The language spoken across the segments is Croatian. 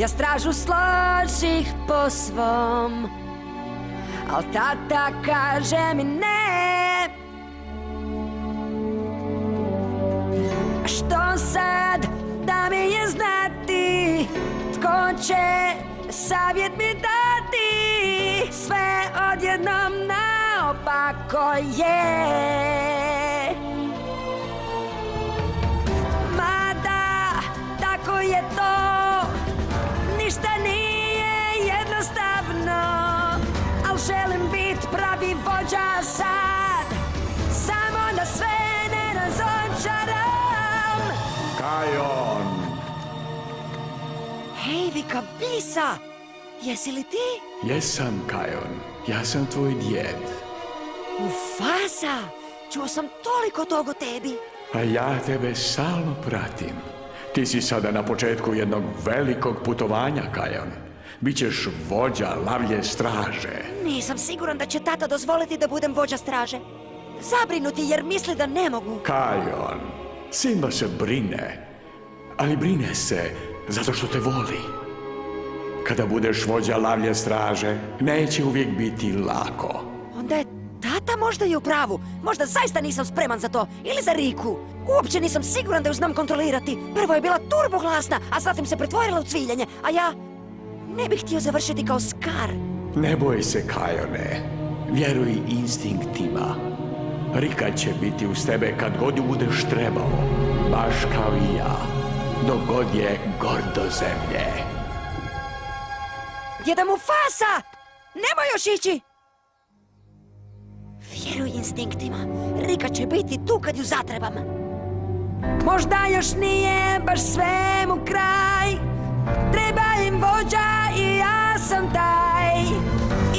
Ja stražu složih po svom, al tata kaže mi ne. Što sad da mi je znati, tko će savjet mi dati? Sve odjednom naopako je. Mada tako je to, ništa nije jednostavno, al želim bit pravi vođa sad, samo da sve ne razočaram. Kajon! Hej, Vika Bisa, jesi li ti? Jesam, Kajon. Ja sam tvoj djed. Mufasa, čuo sam toliko toga o tebi. A ja tebe stalno pratim. Ti si sada na početku jednog velikog putovanja, Kajon. Bićeš vođa lavlje straže. Nisam siguran da će tata dozvoliti da budem vođa straže. Zabrinuti jer misli da ne mogu. Kajon, Simba se brine, ali brine se zato što te voli. Kada budeš vođa lavlje straže, neće uvijek biti lako. Onda je tata možda i u pravu. Možda zaista nisam spreman za to. Ili za Riku. Uopće nisam siguran da ju znam kontrolirati. Prvo je bila turboglasna, a zatim se pretvorila u cviljenje. A ja ne bih htio završiti kao Scar. Ne boj se, Kajone. Vjeruj instinktima. Rika će biti uz tebe kad god ju budeš trebao. Baš kao i ja. Dok god je gordo zemlje. Djeda Mufasa! Nemoj još ići! Vjeruj instinktima. Rika će biti tu kad ju zatrebam. Možda još nije baš svemu kraj. Treba im vođa i ja sam taj.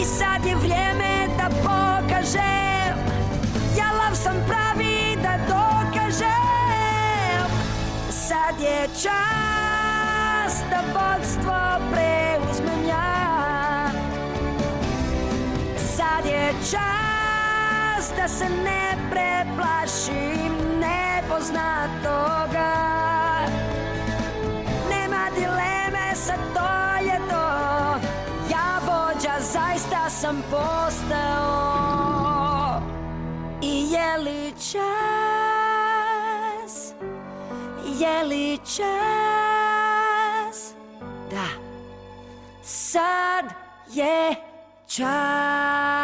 I sad je vrijeme da pokažem. Ja lav sam pravi da dokažem. Sad je čas da vodstvo preuzmem ja. Sad je čas da se ne preplašim nepoznatoga. Nema dileme, sad to je to. Ja vođa zaista sam postao. I je li čas? Je li čas? Da. Sad je čas.